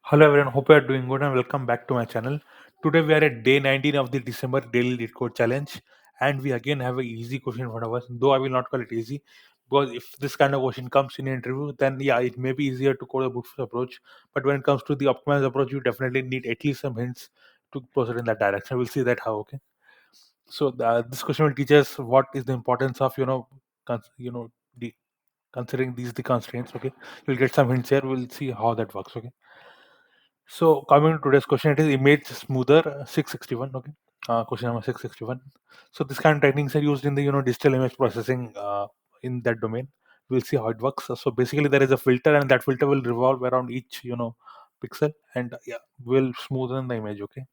Hello everyone, hope you are doing good and welcome back to my channel. Today we are at day 19 of the December daily Leetcode challenge and we again have an easy question in front of us. Though I will not call it easy because if this kind of question comes in an interview, then yeah, it may be easier to code a brute force approach. But when it comes to the optimized approach, you definitely need at least some hints to proceed in that direction. We'll see that how. Okay. So this question will teach us what is the importance of the considering these the constraints. Okay, you'll get some hints here. We'll see how that works. Okay. So coming to today's question, it is image smoother 661. Okay, question number 661. So this kind of techniques are used in the digital image processing in that domain. We'll see how it works. So basically, there is a filter, and that filter will revolve around each pixel, and yeah, will smoothen the image. Okay.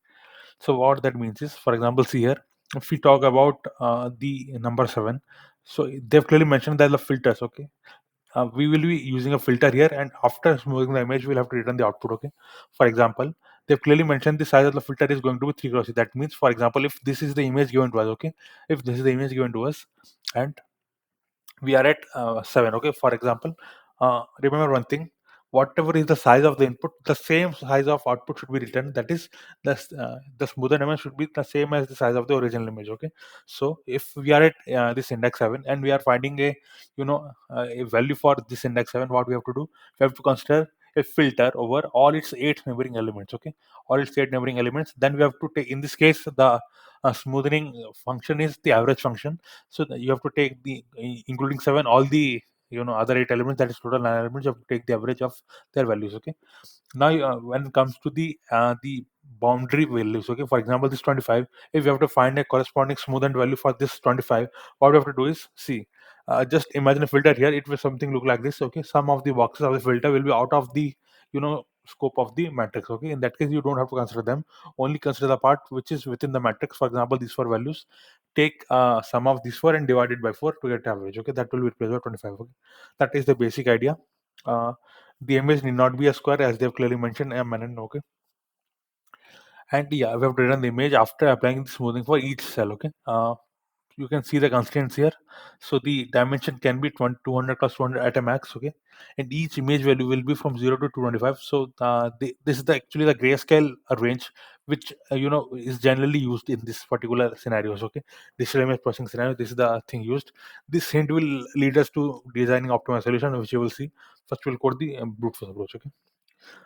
So what that means is, for example, see here, if we talk about the number 7, so they've clearly mentioned that the filters. Okay, we will be using a filter here, and after smoothing the image we'll have to return the output. Okay, for example, they've clearly mentioned the size of the filter is going to be 3 cross 3. That means, for example, if this is the image given to us, okay, if this is the image given to us and we are at 7. Okay, for example, remember one thing: whatever is the size of the input, the same size of output should be returned. That is, the smoother image should be the same as the size of the original image. Okay, so if we are at this index 7 and we are finding a value for this index 7, what we have to do, we have to consider a filter over all its 8 neighboring elements. Okay, all its 8 neighboring elements. Then we have to take, in this case, the smoothing function is the average function. So you have to take the including 7, all the other 8 elements, that is total 9 elements. You have to take the average of their values. Okay, now when it comes to the boundary values, okay, for example, this 25, if you have to find a corresponding smoothened value for this 25, what you have to do is, see, just imagine a filter here. It will something look like this. Okay, some of the boxes of the filter will be out of the scope of the matrix. Okay, in that case you don't have to consider them, only consider the part which is within the matrix. For example, these 4 values, take sum of these 4 and divide it by 4 to get average. Okay, that will be replaced by 25. Okay, that is the basic idea. The image need not be a square, as they've clearly mentioned. Okay, and yeah, we have to run the image after applying the smoothing for each cell. Okay, you can see the constraints here. So the dimension can be 200 plus 200 at a max. Okay, and each image value will be from 0 to 225. So this is actually the grayscale range, which is generally used in this particular scenarios. Okay, digital image processing scenario, this is the thing used. This hint will lead us to designing optimal solution, which you will see. First we'll code the brute force approach. Okay,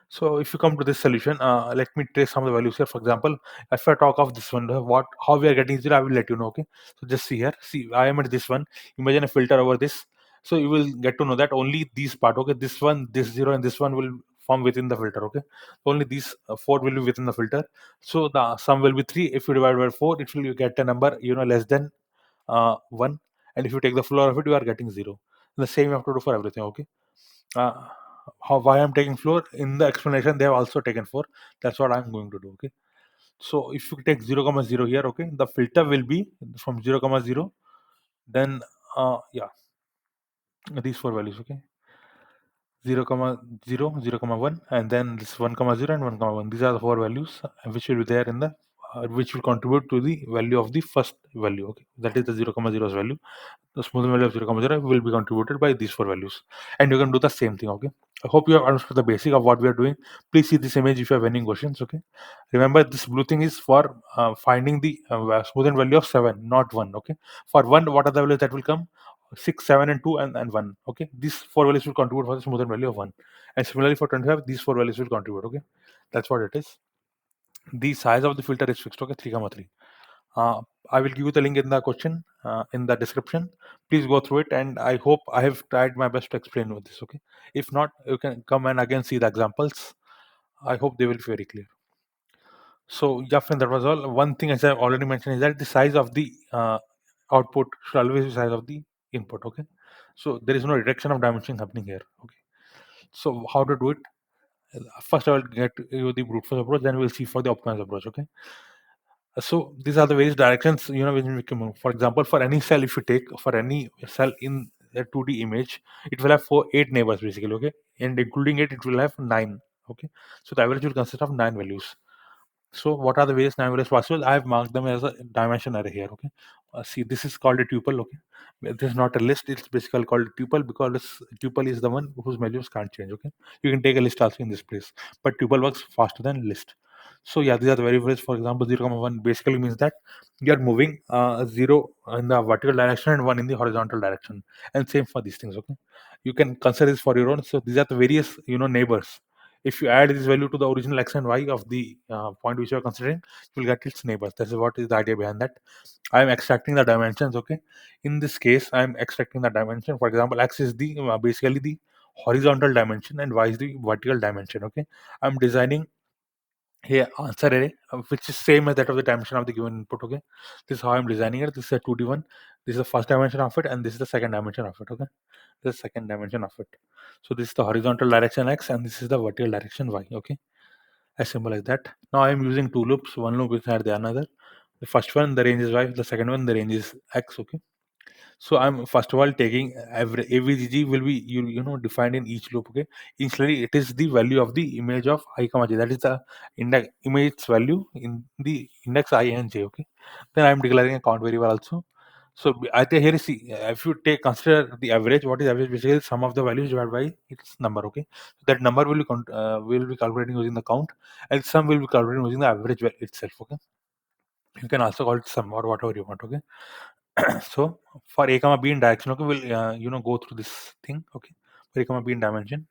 so if you come to this solution, let me trace some of the values here. For example, if I talk of this one, what how we are getting zero, I will let you know. Okay, so just see here. See, I am at this one. Imagine a filter over this. So you will get to know that only these part. Okay, this one, this 0, and this one will form within the filter. Okay, only these 4 will be within the filter. So the sum will be 3. If you divide by 4, it will you get a number less than 1. And if you take the floor of it, you are getting 0. The same you have to do for everything. Okay, uh, how why I'm taking floor in the explanation, they have also taken 4. That's what I'm going to do. Okay, so if you take 0 comma 0 here, okay, the filter will be from 0 comma 0, then yeah, these 4 values. Okay, 0 comma 0, 0 comma 1, and then this 1 comma 0 and 1 comma 1. These are the 4 values which will be there in the which will contribute to the value of the first value. Okay, that is the 0 comma 0's value. The smoothing value of 0 comma 0 will be contributed by these 4 values, and you can do the same thing. Okay, I hope you have understood the basic of what we are doing. Please see this image if you have any questions. Okay, remember, this blue thing is for finding the smoothened value of 7, not 1. Okay, for 1, what are the values that will come? 6, 7, and 2, and 1. Okay, these 4 values will contribute for the smoothened value of 1, and similarly for 25, these 4 values will contribute. Okay, that's what it is. The size of the filter is fixed. Okay, 3 comma 3. uh, I will give you the link in the question, in the description. Please go through it, and I hope I have tried my best to explain with this. Okay, if not, you can come and again see the examples. I hope they will be very clear. So yeah, friend, that was all. One thing, as I already mentioned, is that the size of the output should always be size of the input. Okay, so there is no reduction of dimension happening here. Okay, so how to do it? First, I will get you the brute force approach, then we'll see for the optimized approach. Okay, so these are the various directions which we can move. For example, for any cell, if you take for any cell in a 2D image, it will have 8 neighbors basically. Okay, and including it will have 9. Okay, so the average will consist of 9 values. So what are the various numerals possible? I have marked them as a dimension array here. Okay. See, this is called a tuple. Okay. This is not a list. It's basically called a tuple because tuple is the one whose values can't change. Okay. You can take a list also in this place, but tuple works faster than list. So yeah, these are the variables. For example, 0, 1 basically means that you are moving 0 in the vertical direction and 1 in the horizontal direction, and same for these things. Okay. You can consider this for your own. So these are the various neighbors. If you add this value to the original x and y of the point which you are considering, you will get its neighbors. This is what is the idea behind that. I am extracting the dimensions. Okay. In this case, I am extracting the dimension. For example, x is the basically the horizontal dimension and y is the vertical dimension. Okay. I'm designing here answer array, which is same as that of the dimension of the given input. Okay. This is how I'm designing it. This is a 2D one. This is the first dimension of it, and this is the second dimension of it. Okay. The second dimension of it. So this is the horizontal direction x, and this is the vertical direction y. Okay. As simple as that. Now I am using two loops. One loop inside the another. The first one, the range is y. The second one, the range is x. Okay. So I'm first of all taking every avg will be defined in each loop. Okay. Initially, it is the value of the image of I comma j. That is the index image value in the index I and j. Okay. Then I'm declaring a count variable also. So I think here see if you take consider the average. What is average? Basically, sum of the values divided by its number. Okay. That number will be calculating using the count, and sum will be calculating using the average itself. Okay. You can also call it sum or whatever you want. Okay. So for a comma b in direction, okay, we'll go through this thing. Okay. For a comma b in dimension,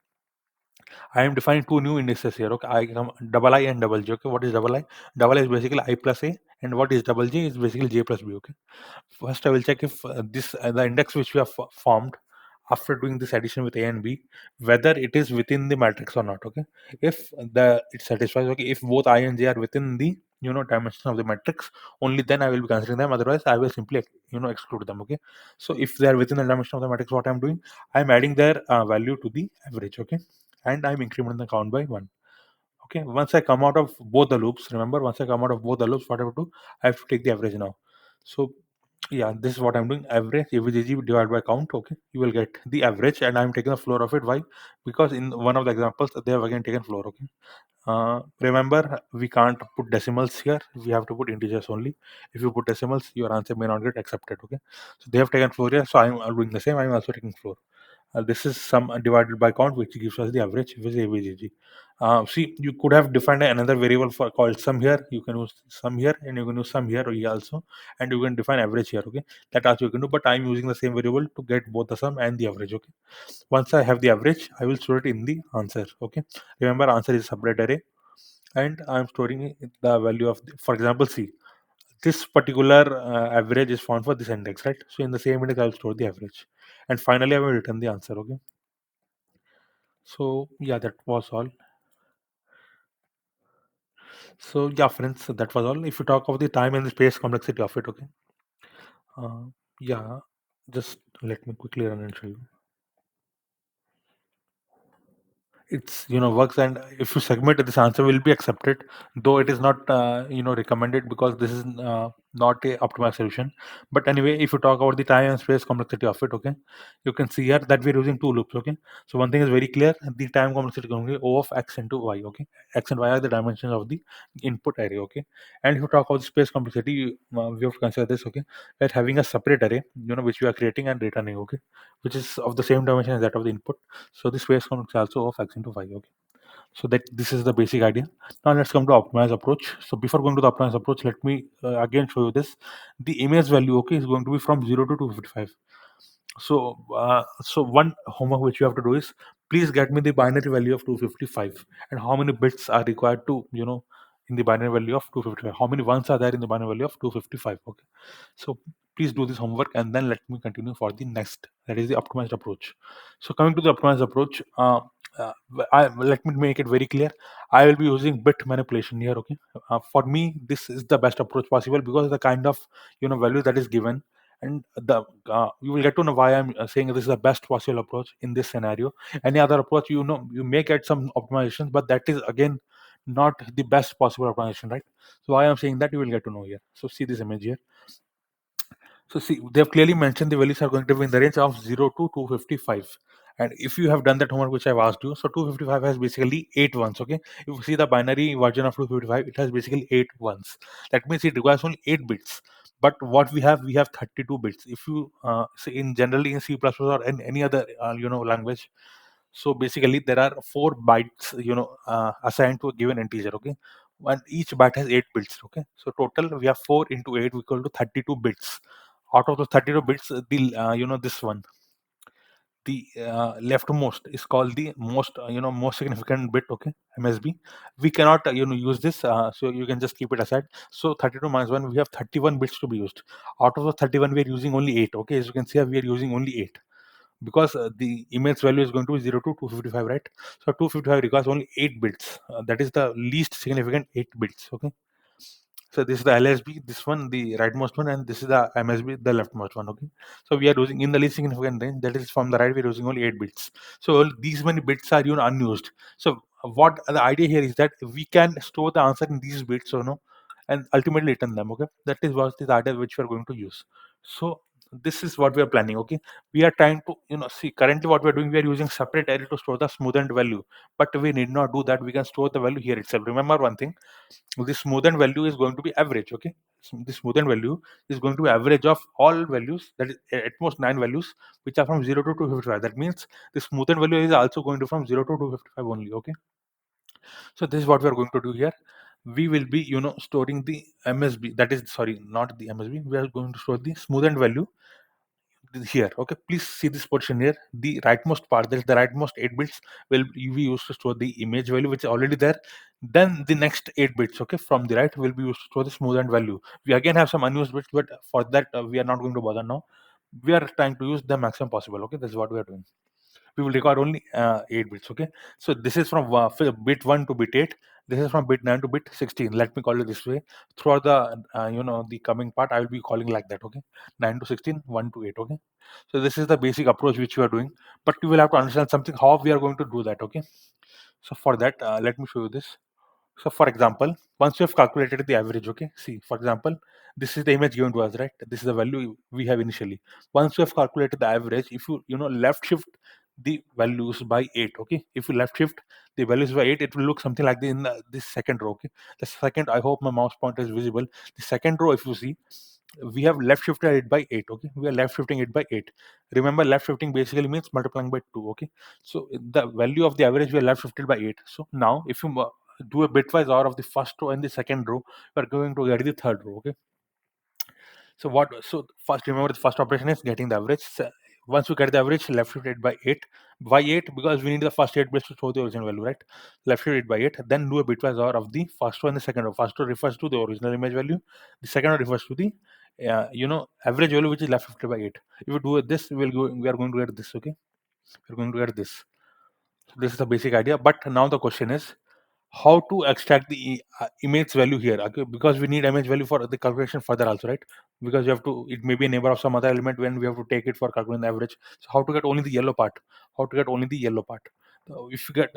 I am defining two new indexes here. Okay. Double I and double j. Okay. What is double I? Double I is basically I plus a, and what is double j is basically j plus b. Okay. First, I will check if this the index which we have formed after doing this addition with a and b, whether it is within the matrix or not. Okay. If the it satisfies, okay, if both I and j are within the dimension of the matrix, only then I will be considering them. Otherwise, I will simply exclude them. Okay. So if they are within the dimension of the matrix, what I'm doing, I'm adding their value to the average. Okay. And I'm incrementing the count by 1. Okay. Once I come out of both the loops, remember, once I come out of both the loops, what I have to do, I have to take the average now. So yeah, this is what I'm doing. Average avg divided by count. Okay, you will get the average, and I'm taking the floor of it. Why? Because in one of the examples they have again taken floor. Okay. Remember, we can't put decimals here. We have to put integers only. If you put decimals, your answer may not get accepted. Okay. So they have taken floor here. So I'm doing the same. I'm also taking floor. This is sum divided by count, which gives us the average, which is avg. See, you could have defined another variable for called sum here. You can use sum here, and you can use sum here also, and you can define average here. Okay, that also you can do. But I'm using the same variable to get both the sum and the average. Okay, once I have the average, I will store it in the answer. Okay, remember answer is a separate array, and I'm storing the value of for example, see, this particular average is found for this index, right? So in the same index, I'll store the average, and finally I will return the answer. Okay, so yeah, that was all. So yeah, friends, that was all. If you talk about the time and the space complexity of it, okay. Uh, yeah, just let me quickly run and show you. It's works, and if you segment it, this answer will be accepted, though it is not recommended because this is not a optimized solution. But anyway, if you talk about the time and space complexity of it, okay, you can see here that we're using two loops. Okay, so one thing is very clear: the time complexity is going to be O of x into y. Okay, x and y are the dimensions of the input array. Okay, and if you talk about the space complexity, we have to consider this. Okay, that having a separate array, which we are creating and returning. Okay, which is of the same dimension as that of the input. So the space context is also of x into 5. Okay. So that this is the basic idea. Now let's come to optimized approach. So before going to the optimized approach, let me again show you this. The image value, okay, is going to be from 0 to 255. So one homework which you have to do is please get me the binary value of 255 and how many bits are required to in the binary value of 255. How many ones are there in the binary value of 255? Okay. So please do this homework and then let me continue for the next. That is the optimized approach. So coming to the optimized approach, uh, let me make it very clear. I will be using bit manipulation here. Okay. For me, this is the best approach possible because the kind of value that is given, and the you will get to know why I'm saying this is the best possible approach in this scenario. Any other approach, you may get some optimizations, but that is again not the best possible optimization, right? So why I'm saying that, you will get to know here. So see this image here. So see, they've clearly mentioned the values are going to be in the range of 0 to 255, And if you have done that homework which I've asked you, so 255 has basically 8 ones. Okay, if you see the binary version of 255, it has basically 8 ones. That means it requires only 8 bits. But what we have 32 bits. If you say in generally in C++ or in any other language, so basically there are 4 bytes assigned to a given integer. Okay, and each byte has 8 bits. Okay, so total we have 4 into 8 equal to 32 bits. Out of the 32 bits, the this one, the leftmost is called the most most significant bit. Okay, MSB. We cannot use this, so you can just keep it aside. So 32 minus 1, we have 31 bits to be used. Out of the 31, we are using only 8. Okay, as you can see, we are using only 8 because the image value is going to be 0 to 255, right? So 255 requires only 8 bits. That is the least significant 8 bits. Okay, so this is the LSB, this one, the rightmost one, and this is the MSB, the leftmost one. Okay, so we are using in the least significant range, that is from the right, we are using only 8 bits. So these many bits are unused. So what the idea here is that we can store the answer in these bits, and ultimately return them. Okay, that is what is the idea which we are going to use. So this is what we are planning. Okay, we are trying to see currently what we are doing. We are using separate array to store the smoothened value, but we need not do that. We can store the value here itself. Remember one thing, this smoothened value is going to be average. Okay, so this smoothened value is going to be average of all values, that is at most 9 values, which are from 0 to 255. That means the smoothened value is also going to from 0 to 255 only. Okay, so this is what we are going to do here. We will be storing the MSB, that is, sorry, not the MSB, we are going to store the smoothened value here. Okay, please see this portion here. The rightmost part, that is the rightmost 8 bits, will be used to store the image value which is already there. Then the next 8 bits, okay, from the right, will be used to store the smoothened value. We again have some unused bits, but for that we are not going to bother now. We are trying to use the maximum possible. Okay, that's what we are doing. We will record only 8 bits. Okay, so this is from bit 1 to bit 8. This is from bit 9 to bit 16. Let me call it this way. Throughout the the coming part, I will be calling like that. Okay, 9 to 16, 1 to 8. Okay, so this is the basic approach which we are doing, but you will have to understand something how we are going to do that. Okay, so for that, let me show you this. So for example, once you have calculated the average, okay, see, for example, this is the image given to us, right? This is the value we have initially. Once you have calculated the average, if you left shift the values by 8, okay, if you left shift the values by 8, it will look something like this second row. Okay, the second, I hope my mouse pointer is visible. The second row, if you see, we have left shifted it by 8. Okay, we are left shifting it by 8. Remember, left shifting basically means multiplying by 2. Okay, so the value of the average, we are left shifted by 8. So now if you do a bitwise OR of the first row and the second row, you are going to get the third row. Okay, so what? So first, remember, the first operation is getting the average. Once we get the average, left shift it by 8. Why 8? Because we need the first 8 bits to show the original value, right? Left shift it by 8. Then do a bitwise OR of the first row and the second row. First row refers to the original image value. The second row refers to the average value, which is left shifted by 8. If you do this, we are going to get this. Okay, we're going to get this. So this is the basic idea. But now the question is, how to extract the image value here. Okay, because we need image value for the calculation further also, right? Because you have to, it may be a neighbor of some other element when we have to take it for calculating the average. So how to get only the yellow part? How to get only the yellow part? So if you get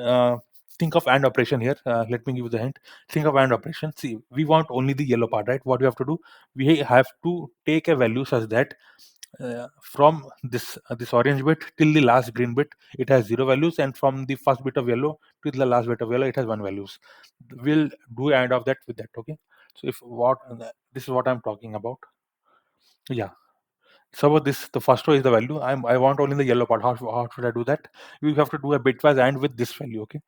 think of AND operation here. Let me give you the hint. Think of AND operation. See, we want only the yellow part, right? What we have to do, we have to take a value such that from this orange bit till the last green bit, it has 0 values, and from the first bit of yellow to the last bit of yellow, it has 1 values. We'll do end of that with that. Okay, so if what this is what I'm talking about. Yeah, so this, the first row is the value. I want only the yellow part. How should I do that? You have to do a bitwise and with this value. Okay,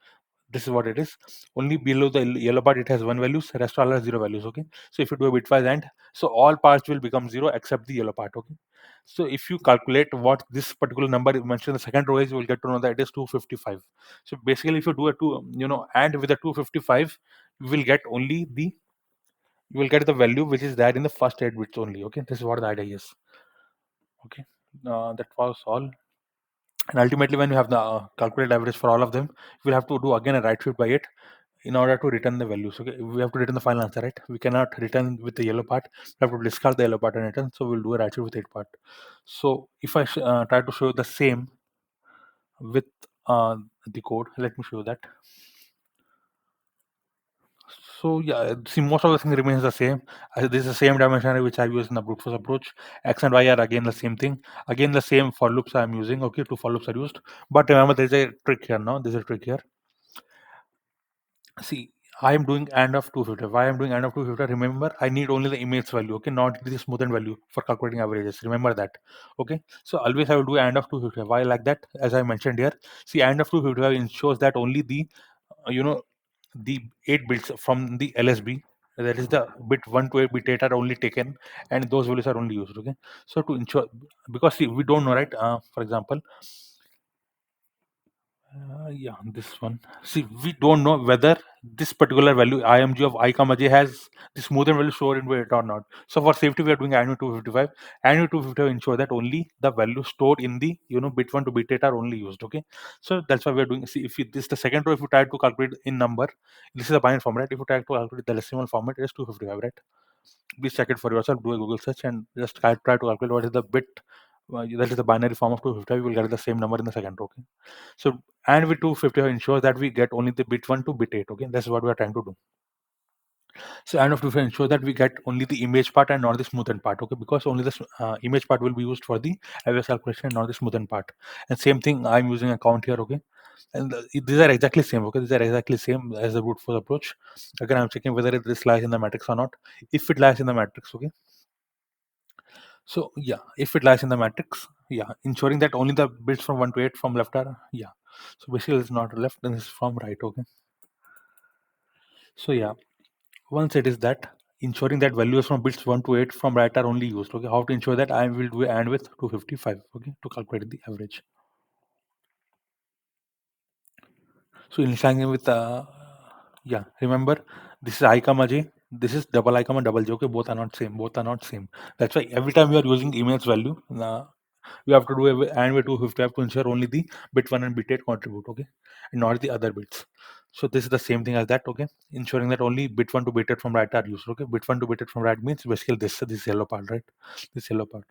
this is what it is. Only below the yellow part, it has 1 values, rest all are 0 values. Okay, so if you do a bitwise and, so all parts will become 0 except the yellow part. Okay, so if you calculate what this particular number you mentioned in the second row is, you will get to know that it is 255. So basically, if you do a two and with a 255, you will get only the, you will get the value which is there in the first 8 bits only. Okay, this is what the idea is. Okay, that was all. And ultimately, when you have the calculated average for all of them, you will have to do again a right shift by 8 in order to return the values. Okay, we have to return the final answer, right? We cannot return with the yellow part. We have to discard the yellow part and return. So we'll do a right shift with 8 part. So if I try to show the same with the code, let me show that. So yeah, see, most of the thing remains the same. This is the same dimension which I use in the brute force approach. X and Y are again the same thing. Again, the same for loops I am using. Okay, two for loops are used. But remember, there is a trick here. Now, there's a trick here. See, I am doing AND of 250. Why I am doing AND of 250? Remember, I need only the image value, okay, not the smoothened value for calculating averages. Remember that, okay? So always I will do AND of 250. Why like that? As I mentioned here, see, AND of 250 ensures that only the, you know, the 8 bits from the LSB, that is the bit 1 to 8 bit data, are only taken, and those values are only used, okay? So to ensure, because see, we don't know, right? For example, yeah, this one. See, we don't know whether this particular value img of I comma j has the smoothen value stored into it or not. So for safety, we are doing INV 255. INV 255 ensure that only the value stored in the bit 1 to bit 8 are only used. Okay, so that's why we are doing. See, if you, this the second row, if you try to calculate in number, this is a binary format. If you try to calculate the decimal format, it is 255, right? Please check it for yourself. Do a Google search and just try to calculate what is the bit. That is the binary form of 255. You will get the same number in the second row. Okay. So and with 250 ensures that we get only the bit 1 to bit 8. Okay, that's what we are trying to do. So and of 250 ensure that we get only the image part and not the smoothened part. Okay, because only the image part will be used for the average calculation and not the smoothened part. And same thing, I'm using a count here. Okay, and these are exactly same. Okay, these are exactly same as the brute force approach. Again, I'm checking whether this lies in the matrix or not. If it lies in the matrix, okay. So yeah, if it lies in the matrix, yeah, ensuring that only the bits from 1 to 8 from left are, yeah. So basically it's not left, then it's from right. Okay. So yeah, once it is that, ensuring that values from bits 1 to 8 from right are only used. Okay. How to ensure that? I will do AND with 255. Okay, to calculate the average. So initializing with yeah, remember, this is I comma j, this is double I comma double j. Okay, both are not same. Both are not same. That's why every time we are using image value, we have to do and with 250 have to ensure only the bit 1 and bit 8 contribute, okay, and not the other bits. So this is the same thing as that, okay, ensuring that only bit 1 to bit 8 from right are used. Okay, bit 1 to bit 8 from right means basically this yellow part, right? This yellow part.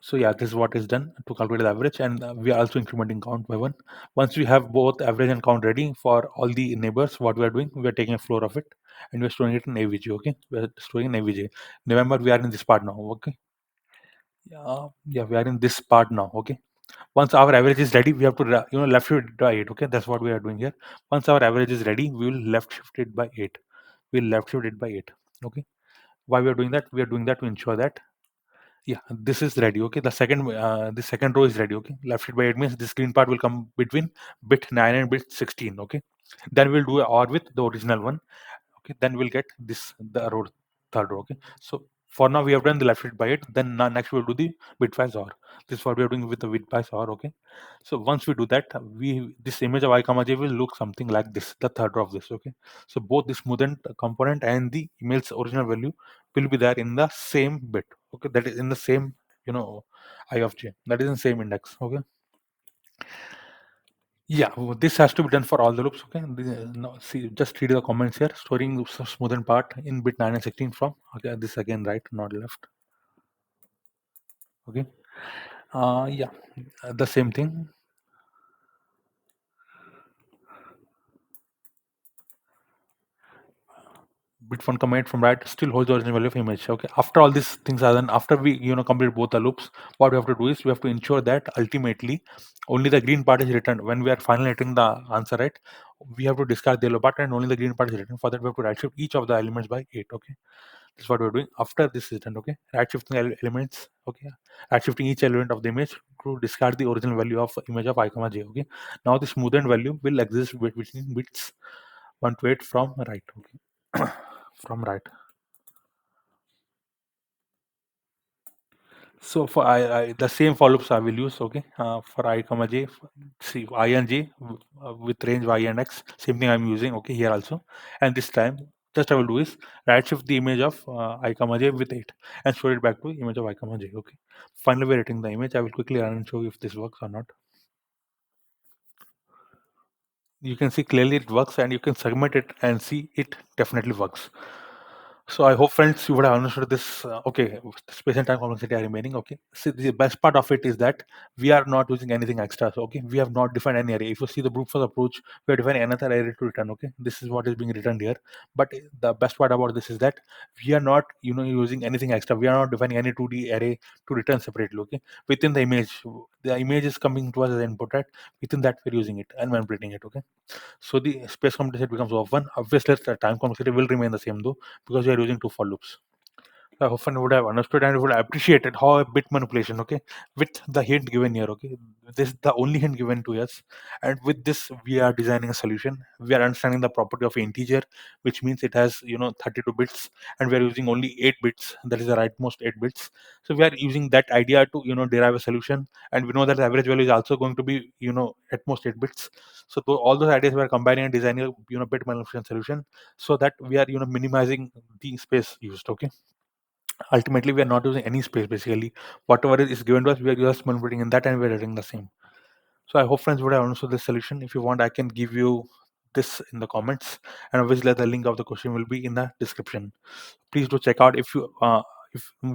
So yeah, this is what is done to calculate the average, and we are also incrementing count by 1. Once we have both average and count ready for all the neighbors, what we are doing, we are taking a floor of it and we are storing it in avg. Okay, we are storing in avg. Remember, we are in this part now. Okay, yeah, we are in this part now. Okay, once our average is ready, we have to left shift it by 8. Okay, that's what we are doing here. Once our average is ready, we will left shift it by 8. We'll left shift it by 8. Okay, why we are doing that? We are doing that to ensure that, yeah, this is ready. Okay, the second row is ready. Okay, left shift by 8 means this green part will come between bit 9 and bit 16. Okay, then we'll do a or with the original one. Okay, then we'll get this the row, third row. Okay, so for now we have done the left shift by 8. Then next we'll do the bitwise or. This is what we are doing with the bitwise or. Okay, so once we do that, we this image of I comma j will look something like this, the third row of this. Okay, so both the smoothened component and the image's original value will be there in the same bit. Okay, that is in the same, I of j, that is in same index. Okay, yeah, this has to be done for all the loops. Okay, now see, just read the comments here. Storing smoothen part in bit 9 and 16 from. Okay, this again right, not left. Okay, yeah, the same thing. Bit 1 commit from right still holds the original value of image. Okay, after all these things are done, after we complete both the loops, what we have to do is we have to ensure that ultimately only the green part is returned when we are finally writing the answer, right? We have to discard the yellow part and only the green part is written. For that, we have to right shift each of the elements by 8. Okay, this is what we're doing. After this is done, okay, right shifting elements. Okay, right shifting each element of the image to discard the original value of image of I comma j. Okay, now the smoothened value will exist between bits 1 to 8 from right. Okay, from right. So for I the same for loops I will use. Okay, for I comma j, see I and j with range y and x. Same thing I'm using. Okay, here also, and this time just I will do is right shift the image of I comma j with 8 and store it back to image of I comma j. Okay, finally we're writing the image. I will quickly run and show you if this works or not. You can see clearly it works, and you can segment it and see it definitely works. So I hope, friends, you would have understood this. Okay, space and time complexity are remaining. Okay, so the best part of it is that we are not using anything extra. So okay, we have not defined any array. If you see the brute force approach, we are defining another array to return. Okay, this is what is being returned here. But the best part about this is that we are not, using anything extra. We are not defining any 2D array to return separately. Okay, within the image is coming to us as an input. Right, within that we're using it and manipulating it. Okay, so the space complexity becomes of one. Obviously, the time complexity will remain the same though, because we are using two for loops. I often would have understood and would have appreciated how a bit manipulation, okay, with the hint given here, okay, this is the only hint given to us, and with this we are designing a solution. We are understanding the property of integer, which means it has 32 bits, and we are using only 8 bits. That is the rightmost 8 bits. So we are using that idea to derive a solution, and we know that the average value is also going to be at most 8 bits. So all those ideas we are combining and designing a bit manipulation solution, so that we are minimizing the space used. Okay, ultimately we are not using any space. Basically whatever is given to us, we are just manipulating in that, and we are doing the same. So I hope, friends, would have understood this solution. If you want, I can give you this in the comments, and obviously the link of the question will be in the description. Please do check out. If you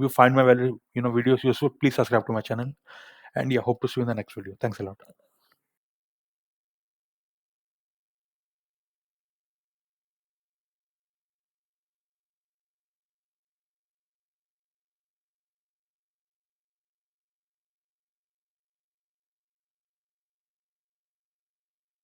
find my videos useful, please subscribe to my channel, and yeah, hope to see you in the next video. Thanks a lot.